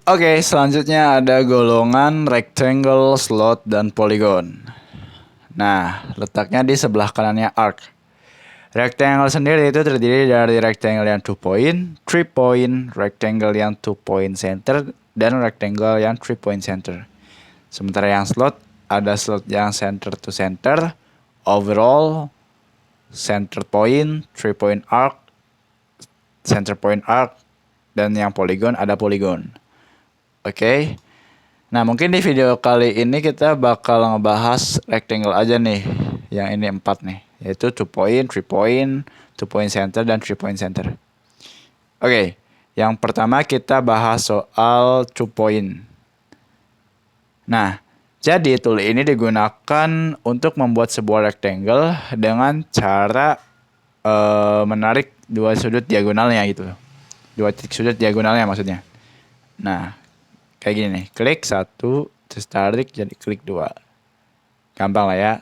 Oke, selanjutnya ada golongan rectangle, slot, dan polygon. Nah, letaknya di sebelah kanannya arc. Rectangle sendiri itu terdiri dari rectangle yang 2 point, 3 point, rectangle yang 2 point center, dan rectangle yang 3 point center. Sementara yang slot, ada slot yang center to center, overall, center point, 3 point arc, center point arc, dan yang polygon ada polygon. Oke. Nah, mungkin di video kali ini kita bakal ngebahas rectangle aja nih. Yang ini 4 nih, yaitu 2 point, 3 point, 2 point center, dan 3 point center. Oke, yang pertama kita bahas soal 2 point. Nah, jadi tool ini digunakan untuk membuat sebuah rectangle dengan cara menarik dua sudut diagonalnya gitu. Dua titik sudut diagonalnya maksudnya. Nah, kayak gini nih, klik 1, terus tarik jadi klik 2. Gampang lah ya,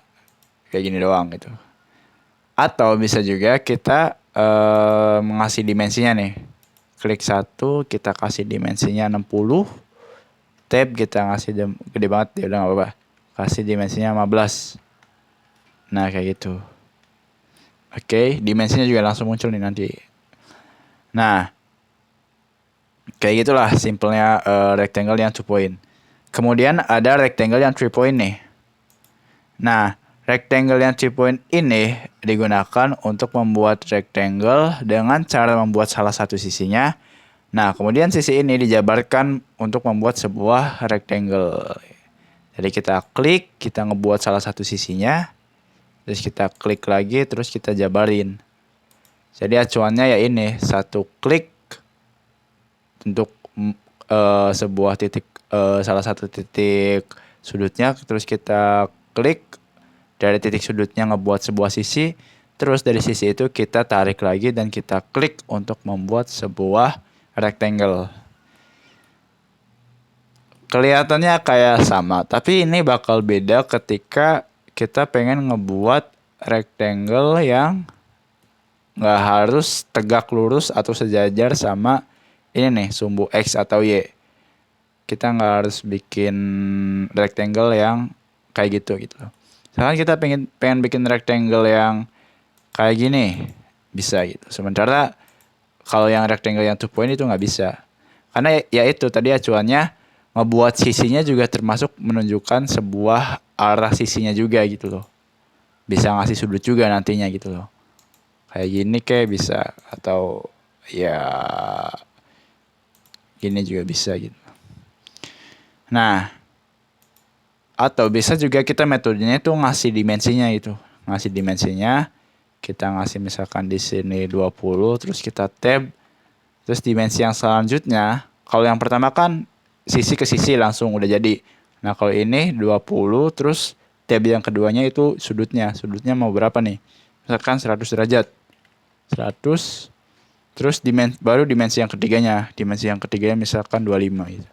kayak gini doang gitu. Atau bisa juga kita mengasih dimensinya nih. Klik 1, kita kasih dimensinya 60. Tab kita ngasih gede banget, ya udah gak apa-apa. Kasih dimensinya 15. Nah, kayak gitu. Oke, dimensinya juga langsung muncul nih nanti. Nah, kayak gitulah simpelnya rectangle yang 2 point. Kemudian ada rectangle yang 3 point nih. Nah, rectangle yang 3 point ini digunakan untuk membuat rectangle dengan cara membuat salah satu sisinya. Nah, kemudian sisi ini dijabarkan untuk membuat sebuah rectangle. Jadi kita klik, kita ngebuat salah satu sisinya. Terus kita klik lagi, terus kita jabarin. Jadi acuannya ya ini, satu klik untuk sebuah titik, salah satu titik sudutnya, terus kita klik dari titik sudutnya ngebuat sebuah sisi, terus dari sisi itu kita tarik lagi dan kita klik untuk membuat sebuah rectangle. Kelihatannya kayak sama, tapi ini bakal beda ketika kita pengen ngebuat rectangle yang nggak harus tegak lurus atau sejajar sama ini nih, sumbu X atau Y. Kita nggak harus bikin rectangle yang kayak gitu. Misalkan kita pengen bikin rectangle yang kayak gini, bisa gitu. Sementara kalau yang rectangle yang 2 point itu nggak bisa. Karena ya itu tadi acuannya ngebuat sisinya juga termasuk menunjukkan sebuah arah sisinya juga gitu loh. Bisa ngasih sudut juga nantinya gitu loh. Kayak gini kayak bisa, atau ya gini juga bisa gitu. Nah, atau bisa juga kita metodenya itu ngasih dimensinya gitu. Ngasih dimensinya, kita ngasih misalkan di sini 20, terus kita tab. Terus dimensi yang selanjutnya, kalau yang pertama kan sisi ke sisi langsung udah jadi. Nah, kalau ini 20, terus tab yang keduanya itu sudutnya. Sudutnya mau berapa nih? Misalkan 100 derajat. 100, terus baru dimensi yang ketiganya. Dimensi yang ketiganya misalkan 25 gitu.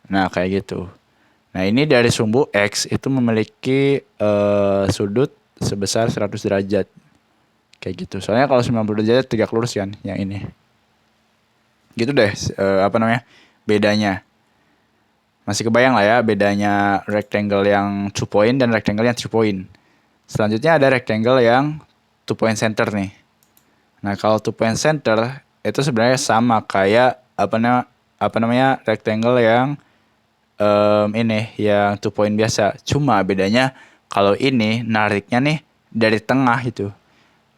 Nah, kayak gitu. Nah, ini dari sumbu X itu memiliki sudut sebesar 100 derajat. Kayak gitu. Soalnya kalau 90 derajat tegak lurus kan yang ini. Gitu deh, bedanya. Masih kebayang lah ya bedanya rectangle yang 2 point dan rectangle yang 3 point. Selanjutnya ada rectangle yang 2 point center nih. Nah, kalau 2 point center itu sebenarnya sama kayak rectangle yang ini yang 2 point biasa. Cuma bedanya kalau ini nariknya nih dari tengah itu.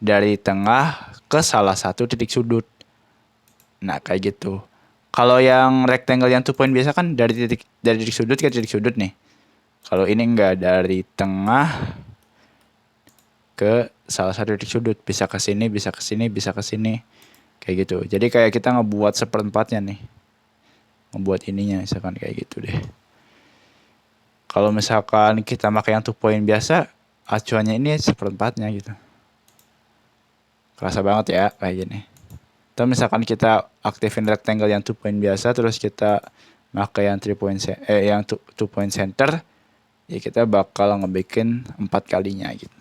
Dari tengah ke salah satu titik sudut. Nah, kayak gitu. Kalau yang rectangle yang 2 point biasa kan dari titik sudut ke titik sudut nih. Kalau ini enggak, dari tengah ke salah satu titik sudut. Bisa ke sini, bisa ke sini, bisa ke sini. Kayak gitu. Jadi kayak kita ngebuat seperempatnya nih. Ngebuat ininya misalkan kayak gitu deh. Kalau misalkan kita pakai yang 2 point biasa, acuannya ini seperempatnya gitu. Kerasa banget ya kayak gini. Atau misalkan kita aktifin rectangle yang 2 point biasa, terus kita pakai yang 2 point center, ya kita bakal ngebikin 4 kalinya gitu.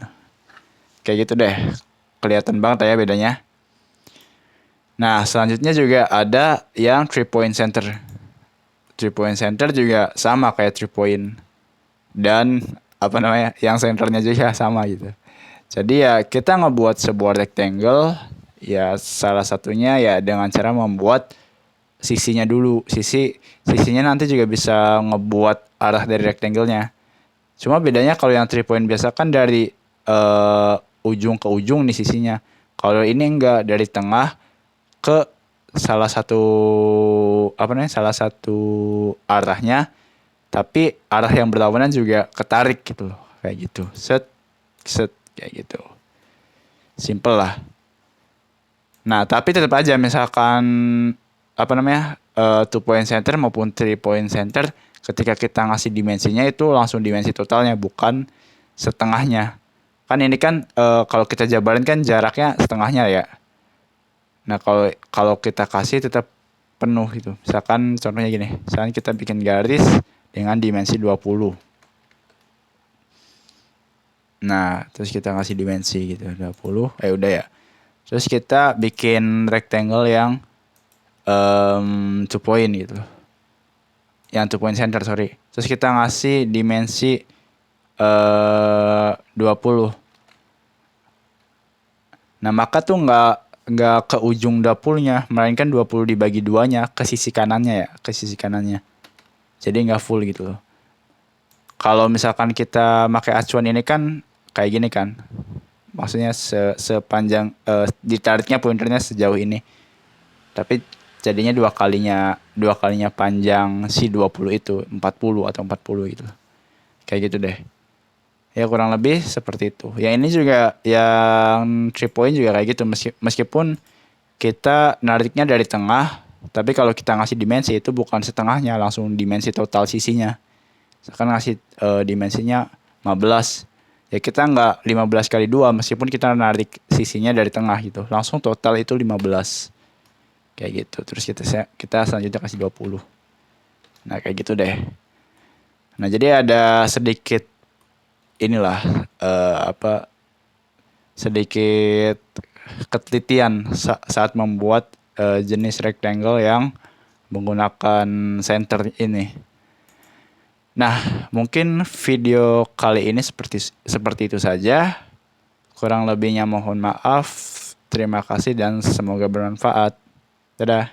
Kayak gitu deh. Kelihatan banget ya bedanya. Nah, selanjutnya juga ada yang 3 point center. 3 point center juga sama kayak 3 point. Dan yang centernya juga sama gitu. Jadi ya kita ngebuat sebuah rectangle, ya salah satunya ya dengan cara membuat sisinya dulu. Sisinya nanti juga bisa ngebuat arah dari rectangle-nya. Cuma bedanya kalau yang 3 point biasa kan dari ujung ke ujung nih sisinya. Kalau ini enggak, dari tengah ke salah satu salah satu arahnya, tapi arah yang berlawanan juga ketarik gitu loh, kayak gitu. Set set kayak gitu. Simple lah. Nah, tapi tetap aja misalkan 2 point center maupun 3 point center, ketika kita ngasih dimensinya itu langsung dimensi totalnya, bukan setengahnya. Kan ini kan kalau kita jabarin kan jaraknya setengahnya ya. Nah, kalau kita kasih tetap penuh gitu. Misalkan contohnya gini, misalkan kita bikin garis dengan dimensi 20. Nah, terus kita ngasih dimensi gitu 20. Udah ya. Terus kita bikin rectangle yang 2 point gitu. Yang 2 point center, sorry. Terus kita ngasih dimensi 20. Nah, maka tuh nggak ke ujung 20-nya, melainkan 20 dibagi 2-nya ke sisi kanannya ya, ke sisi kanannya. Jadi nggak full gitu loh. Kalau misalkan kita pakai acuan ini kan kayak gini kan. Maksudnya sepanjang ditariknya pointernya sejauh ini. Tapi jadinya dua kalinya panjang si 20 itu, 40 atau 40 gitu. Kayak gitu deh. Ya kurang lebih seperti itu. Yang ini juga yang 3 point juga kayak gitu, meskipun kita nariknya dari tengah, tapi kalau kita ngasih dimensi itu bukan setengahnya, langsung dimensi total sisinya. Misalkan ngasih dimensinya 15. Ya kita nggak 15 kali 2, meskipun kita narik sisinya dari tengah gitu. Langsung total itu 15. Kayak gitu. Terus kita selanjutnya kasih 20. Nah, kayak gitu deh. Nah, jadi ada sedikit sedikit ketelitian saat membuat jenis rectangle yang menggunakan center ini. Nah, mungkin video kali ini seperti itu saja. Kurang lebihnya mohon maaf. Terima kasih dan semoga bermanfaat. Dadah.